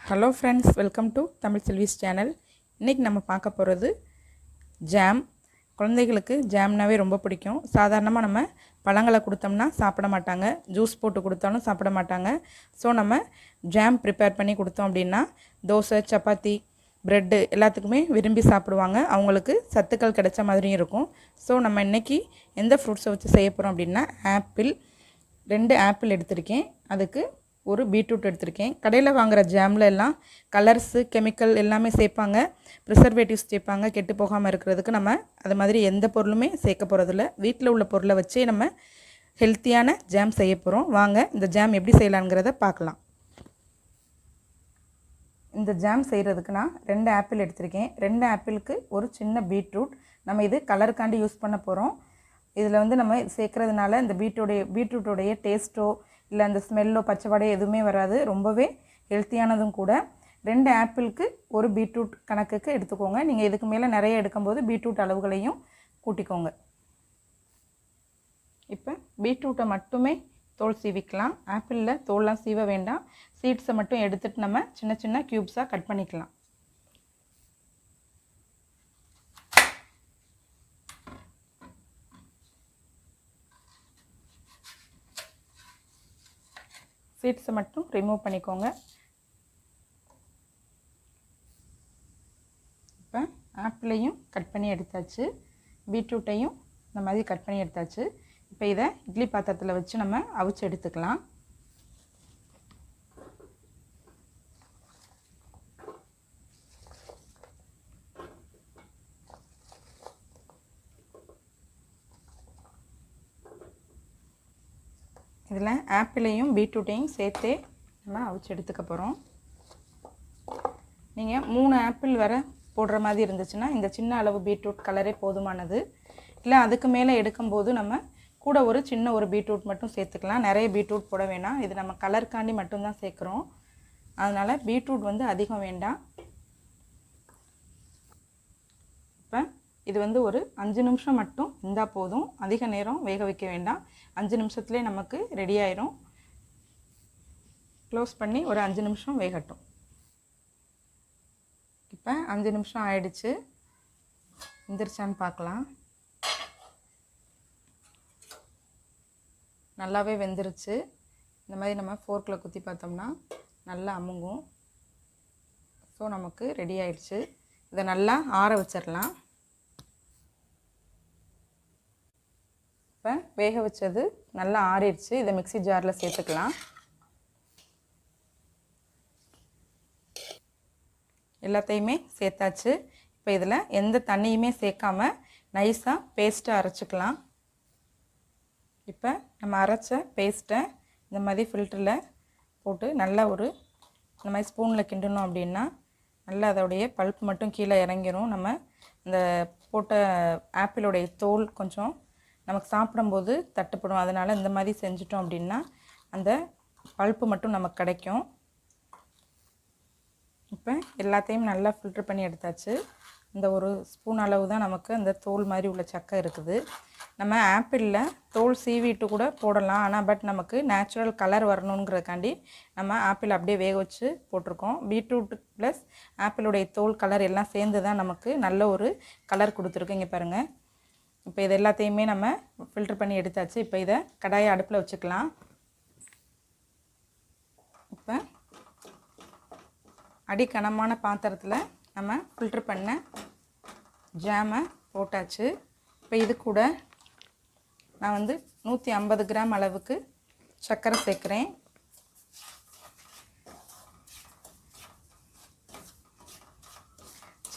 Hello friends, welcome to TamilSelvi's channel. இன்னைக்கு நம்ம பார்க்க போறது ஜாம். குழந்தைகளுக்கு ஜாம்னாவே ரொம்ப பிடிக்கும். சாதாரணமா நம்ம பழங்களை கொடுத்தோம்னா சாப்பிட மாட்டாங்க. ஜூஸ் போட்டு கொடுத்தாலும் சாப்பிட மாட்டாங்க. சோ நம்ம ஜாம் ப்ரிப்பேர் பண்ணி கொடுத்தோம் அப்படினா தோசை, சப்பாத்தி, பிரெட் எல்லாத்துக்குமே விரும்பி சாப்பிடுவாங்க. அவங்களுக்கு சத்துக்கள் கிடைச்ச மாதிரியும் இருக்கும். சோ நம்ம இன்னைக்கு எந்த ஃப்ரூட்ஸை வச்சு செய்ய போறோம் அப்படினா ஆப்பிள் 2 ஆப்பிள் எடுத்துர்க்கேன். அதுக்கு ஒரு பீட்ரூட் எடுத்துர்க்கேன். கடையில் வாங்குற ஜாம்ல எல்லாம் கலர்ஸ், கெமிக்கல் எல்லாமே சேர்ப்பாங்க. ப்ரிசர்வேட்டிவ்ஸ் சேர்ப்பாங்க கெட்டு போகாம இருக்கிறதுக்கு. நம்ம அது மாதிரி எந்த பொருளுமே சேர்க்க போறது இல்ல. வீட்ல உள்ள பொருளை வச்சே நம்ம ஹெல்தியான ஜாம் செய்ய போறோம். வாங்க இந்த ஜாம் எப்படி செய்யலாம்ங்கறத பார்க்கலாம். இந்த ஜாம் செய்யிறதுக்கு நான் 2 ஆப்பிள் எடுத்துர்க்கேன். 2 ஆப்பிளுக்கு ஒரு சின்ன பீட்ரூட். நம்ம இது கலருக்காண்டி யூஸ் பண்ண போறோம். இதில் வந்து நம்ம சேர்க்கிறதுனால இந்த பீட்ரூட்டோடைய டேஸ்ட்டோ இல்லை அந்த ஸ்மெல்லோ பச்சை வாடை எதுவுமே வராது. ரொம்பவே ஹெல்த்தியானதும் கூட. 2 ஆப்பிளுக்கு ஒரு பீட்ரூட் கணக்குக்கு எடுத்துக்கோங்க. நீங்கள் இதுக்கு மேலே நிறைய எடுக்கும்போது பீட்ரூட் அளவுகளையும் கூட்டிக்கோங்க. இப்போ பீட்ரூட்டை மட்டுமே தோல் சீவிக்கலாம். ஆப்பிளில் தோல்லாம் சீவ வேண்டாம். சீட்ஸை மட்டும் எடுத்துட்டு நம்ம சின்ன சின்ன க்யூப்ஸாக கட் பண்ணிக்கலாம். சீட்ஸை மட்டும் ரிமூவ் பண்ணிக்கோங்க. இப்போ ஆப்பிளையும் கட் பண்ணி எடுத்தாச்சு. பீட்ரூட்டையும் இந்த மாதிரி கட் பண்ணி எடுத்தாச்சு. இப்போ இதை இட்லி பாத்திரத்தில் வச்சு நம்ம அவிச்சு எடுத்துக்கலாம். இதில் ஆப்பிளையும் பீட்ரூட்டையும் சேர்த்தே நம்ம அவிச்சு எடுத்துக்க போகிறோம். நீங்கள் 3 ஆப்பிள் வரை போடுற மாதிரி இருந்துச்சுன்னா இந்த சின்ன அளவு பீட்ரூட் கலரே போதுமானது. இல்லை அதுக்கு மேலே எடுக்கும்போது நம்ம கூட ஒரு சின்ன ஒரு பீட்ரூட் மட்டும் சேர்த்துக்கலாம். நிறைய பீட்ரூட் போட வேணாம். இது நம்ம கலருக்காண்டி மட்டும்தான் சேர்க்குறோம். அதனால் பீட்ரூட் வந்து அதிகம் வேண்டாம். இப்போ இது வந்து ஒரு 5 நிமிஷம் மட்டும் இருந்தால் போதும். அதிக நேரம் வேக வைக்க வேண்டாம். 5 நிமிஷத்துலேயே நமக்கு ரெடி ஆயிரும். க்ளோஸ் பண்ணி ஒரு 5 நிமிஷம் வேகட்டும். இப்போ 5 நிமிஷம் ஆயிடுச்சு. வெந்துருச்சான்னு பார்க்கலாம். நல்லாவே வெந்துருச்சு. இந்த மாதிரி நம்ம ஃபோர்க்கில் குத்தி பார்த்தோம்னா நல்லா அமுங்கும். ஸோ நமக்கு ரெடி ஆயிடுச்சு. இதை நல்லா ஆற வச்சிடலாம். இப்போ வேக வச்சது நல்லா ஆறிடுச்சு. இதை மிக்ஸி ஜாரில் சேர்த்துக்கலாம். எல்லாத்தையுமே சேர்த்தாச்சு. இப்போ இதில் எந்த தண்ணியுமே சேர்க்காம நைஸாக பேஸ்ட்டாக அரைச்சிக்கலாம். இப்போ நம்ம அரைச்ச பேஸ்ட்டை இந்த மாதிரி ஃபில்டரில் போட்டு நல்லா இந்த மாதிரி ஸ்பூனில் கிண்டணும் அப்படின்னா நல்லா அதோடைய பல்ப் மட்டும் கீழே இறங்கிரும். நம்ம இந்த போட்ட ஆப்பிளோடைய தோல் கொஞ்சம் நமக்கு சாப்பிடும்போது தட்டுப்படும். அதனால் இந்த மாதிரி செஞ்சிட்டோம் அப்படின்னா அந்த பல்ப்பு மட்டும் நமக்கு கிடைக்கும். இப்போ எல்லாத்தையும் நல்லா ஃபில்டர் பண்ணி எடுத்தாச்சு. இந்த ஒரு ஸ்பூன் அளவு தான் நமக்கு அந்த தோல் மாதிரி உள்ள சக்கை இருக்குது. நம்ம ஆப்பிளில் தோல் சீவிட்டு கூட போடலாம். ஆனால் பட் நமக்கு நேச்சுரல் கலர் வரணுங்கிறதுக்காண்டி நம்ம ஆப்பிள் அப்படியே வேக வச்சு போட்டிருக்கோம். பீட்ரூட் ப்ளஸ் ஆப்பிளுடைய தோல் கலர் எல்லாம் சேர்ந்து தான் நமக்கு நல்ல ஒரு கலர் கொடுத்துருக்கு. இங்கே பாருங்கள். இப்போ இது எல்லாத்தையுமே நம்ம ஃபில்டர் பண்ணி எடுத்தாச்சு. இப்போ இதை கடாயை அடுப்பில் வச்சுக்கலாம். இப்போ அடிக்கனமான பாத்திரத்தில் நம்ம ஃபில்டர் பண்ண ஜாமை போட்டாச்சு. இப்போ இது கூட நான் வந்து 150 கிராம் அளவுக்கு சர்க்கரை சேர்க்குறேன்.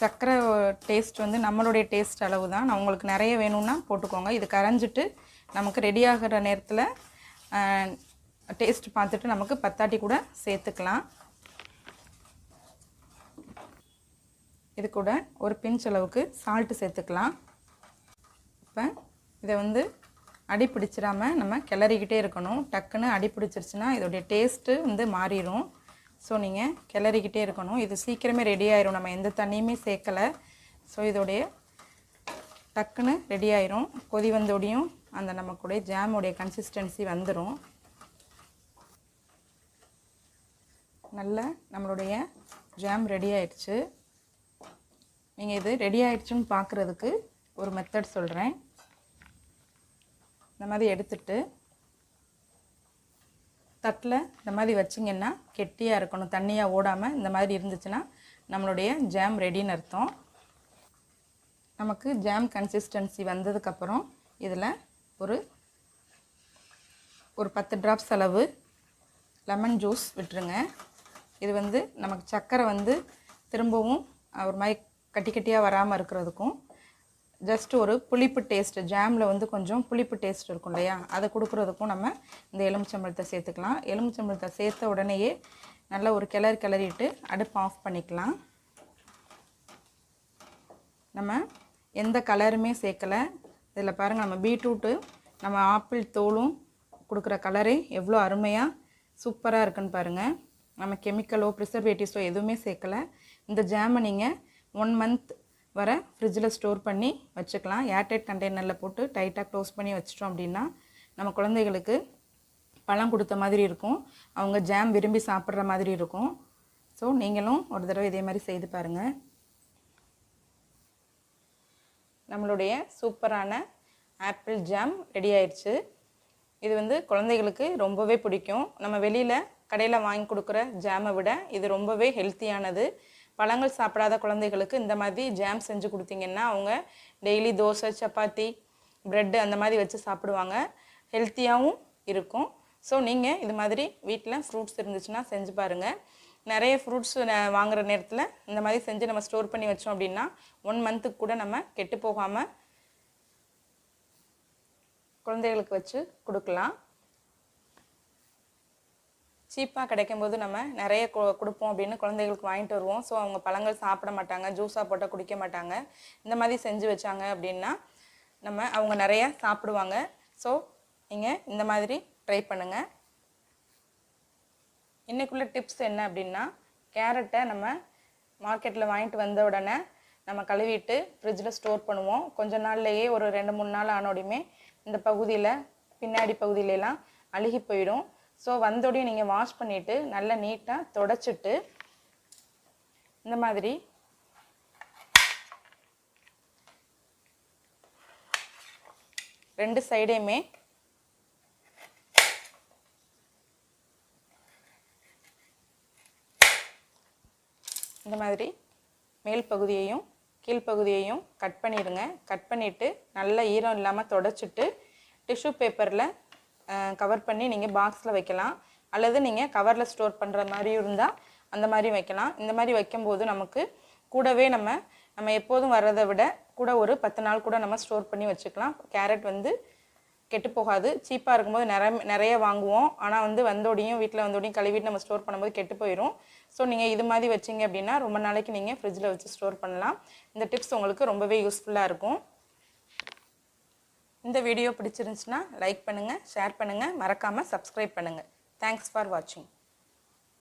சர்க்கரை டேஸ்ட் வந்து நம்மளுடைய டேஸ்ட் அளவு தான். நான் உங்களுக்கு நிறைய வேணும்னா போட்டுக்கோங்க. இது கரைஞ்சிட்டு நமக்கு ரெடி ஆகிற நேரத்தில் டேஸ்ட் பார்த்துட்டு நமக்கு பத்தாட்டி கூட சேர்த்துக்கலாம். இது கூட ஒரு பிஞ்ச் அளவுக்கு சால்ட்டு சேர்த்துக்கலாம். இப்போ இதை வந்து அடி பிடிச்சிடாமல் நம்ம கிளறிக்கிட்டே இருக்கணும். டக்குன்னு அடி பிடிச்சிருச்சுன்னா இதோடைய டேஸ்ட்டு வந்து மாறிடும். ஸோ நீங்கள் கிளறிக்கிட்டே இருக்கணும். இது சீக்கிரமே ரெடி ஆயிரும். நம்ம எந்த தண்ணியுமே சேர்க்கலை. ஸோ இதோடைய டக்குன்னு ரெடி ஆயிரும். கொதி வந்தோடையும் அந்த நமக்குடைய ஜாமுடைய கன்சிஸ்டன்சி வந்துடும். நல்லா நம்மளுடைய ஜாம் ரெடி ஆயிடுச்சு. நீங்கள் இது ரெடி ஆயிடுச்சுன்னு பார்க்குறதுக்கு ஒரு மெத்தட் சொல்கிறேன். இந்த மாதிரி எடுத்துட்டு தட்டில் இந்த மாதிரி வச்சிங்கன்னா கெட்டியாக இருக்கணும், தண்ணியாக ஓடாமல் இந்த மாதிரி இருந்துச்சுன்னா நம்மளுடைய ஜாம் ரெடின்னு அர்த்தம். நமக்கு ஜாம் கன்சிஸ்டன்சி வந்ததுக்கப்புறம் இதில் ஒரு 10 ட்ராப்ஸ் அளவு லெமன் ஜூஸ் விட்டுருங்க. இது வந்து நமக்கு சர்க்கரை வந்து திரும்பவும் ஒரு மாதிரி கட்டி கட்டியாக வராமல் இருக்கிறதுக்கும், ஜஸ்ட் ஒரு புளிப்பு டேஸ்ட்டு, ஜாமில் வந்து கொஞ்சம் புளிப்பு டேஸ்ட் இருக்கும் இல்லையா, அதை கொடுக்குறதுக்கும் நம்ம இந்த எலுமிச்சம்பழத்தை சேர்த்துக்கலாம். எலுமிச்சம்பழத்தை சேர்த்த உடனேயே நல்லா ஒரு கிளறிட்டு அடுப்பு ஆஃப் பண்ணிக்கலாம். நம்ம எந்த கலருமே சேர்க்கலை. இதில் பாருங்கள், நம்ம பீட்ரூட்டு நம்ம ஆப்பிள் தோலும் கொடுக்குற கலரே எவ்வளோ அருமையாக சூப்பராக இருக்குன்னு பாருங்கள். நம்ம கெமிக்கலோ ப்ரிசர்வேட்டிவ்ஸோ எதுவுமே சேர்க்கலை. இந்த ஜாமை நீங்கள் 1 மந்த் வரை ஃப்ரிட்ஜில் ஸ்டோர் பண்ணி வச்சுக்கலாம். ஏர்டைட் கண்டெய்னரில் போட்டு டைட்டாக க்ளோஸ் பண்ணி வச்சிட்டோம் அப்படின்னா நம்ம குழந்தைகளுக்கு பழம் கொடுத்த மாதிரி இருக்கும், அவங்க ஜாம் விரும்பி சாப்பிட்ற மாதிரி இருக்கும். ஸோ நீங்களும் ஒரு தடவை இதே மாதிரி செய்து பாருங்கள். நம்மளுடைய சூப்பரான ஆப்பிள் ஜாம் ரெடி ஆயிடுச்சு. இது வந்து குழந்தைகளுக்கு ரொம்பவே பிடிக்கும். நம்ம வெளியில் கடையில் வாங்கி கொடுக்குற ஜாமை விட இது ரொம்பவே ஹெல்த்தியானது. பழங்கள் சாப்பிடாத குழந்தைகளுக்கு இந்த மாதிரி ஜாம் செஞ்சு கொடுத்தீங்கன்னா அவங்க டெய்லி தோசை, சப்பாத்தி, ப்ரெட்டு அந்த மாதிரி வச்சு சாப்பிடுவாங்க, ஹெல்த்தியாகவும் இருக்கும். ஸோ நீங்கள் இது மாதிரி வீட்டில் ஃப்ரூட்ஸ் இருந்துச்சுன்னா செஞ்சு பாருங்கள். நிறைய ஃப்ரூட்ஸ் வாங்குகிற நேரத்தில் இந்த மாதிரி செஞ்சு நம்ம ஸ்டோர் பண்ணி வச்சோம் அப்படின்னா 1 மந்த்துக்கு கூட நம்ம கெட்டு போகாமல் குழந்தைகளுக்கு வச்சு கொடுக்கலாம். சீப்பாக கிடைக்கும்போது நம்ம நிறைய கொடுப்போம் அப்படின்னு குழந்தைகளுக்கு வாங்கிட்டு வருவோம். ஸோ அவங்க பழங்கள் சாப்பிட மாட்டாங்க, ஜூஸாக போட்டால் குடிக்க மாட்டாங்க. இந்த மாதிரி செஞ்சு வச்சாங்க அப்படின்னா அவங்க நிறைய சாப்பிடுவாங்க. ஸோ நீங்கள் இந்த மாதிரி ட்ரை பண்ணுங்கள். இன்றைக்குள்ள டிப்ஸ் என்ன அப்படின்னா, கேரட்டை நம்ம மார்க்கெட்டில் வாங்கிட்டு வந்த உடனே நம்ம கழுவிட்டு ஃப்ரிட்ஜில் ஸ்டோர் பண்ணுவோம். கொஞ்ச நாள்லேயே ஒரு 2-3 நாள் ஆனோடையுமே இந்த பகுதியில் பின்னாடி பகுதியிலலாம் அழுகி போயிடும். ஸோ வந்தோடையும் நீங்கள் வாஷ் பண்ணிவிட்டு நல்லா நீட்டாக தொடச்சிட்டு இந்த மாதிரி ரெண்டு சைடையுமே இந்த மாதிரி மேல் பகுதியையும் கீழ்ப்பகுதியையும் கட் பண்ணிடுங்க. கட் பண்ணிவிட்டு நல்லா ஈரம் இல்லாமல் தொடச்சிட்டு டிஷ்யூ பேப்பரில் கவர் பண்ணி நீங்கள் பாக்ஸில் வைக்கலாம், அல்லது நீங்கள் கவரில் ஸ்டோர் பண்ணுற மாதிரி இருந்தால் அந்த மாதிரி வைக்கலாம். இந்த மாதிரி வைக்கும்போது நமக்கு கூடவே நம்ம எப்போதும் வர்றதை விட கூட ஒரு 10 நாள் கூட நம்ம ஸ்டோர் பண்ணி வச்சுக்கலாம். கேரட் வந்து கெட்டு போகாது. சீப்பாக இருக்கும்போது நிறைய வாங்குவோம், ஆனால் வந்தோடையும் வீட்டில் வந்தோடையும் கழுவிட்டு நம்ம ஸ்டோர் பண்ணும்போது கெட்டு போயிடும். ஸோ நீங்கள் இது மாதிரி வச்சிங்க அப்படின்னா ரொம்ப நாளைக்கு நீங்கள் ஃப்ரிட்ஜில் வச்சு ஸ்டோர் பண்ணலாம். இந்த டிப்ஸ் உங்களுக்கு ரொம்பவே யூஸ்ஃபுல்லாக இருக்கும். இந்த வீடியோ பிடிச்சிருந்துச்சுன்னா லைக் பண்ணுங்கள், ஷேர் பண்ணுங்கள், மறக்காமல் சப்ஸ்கிரைப் பண்ணுங்கள். தேங்க்ஸ் ஃபார் வாட்சிங்.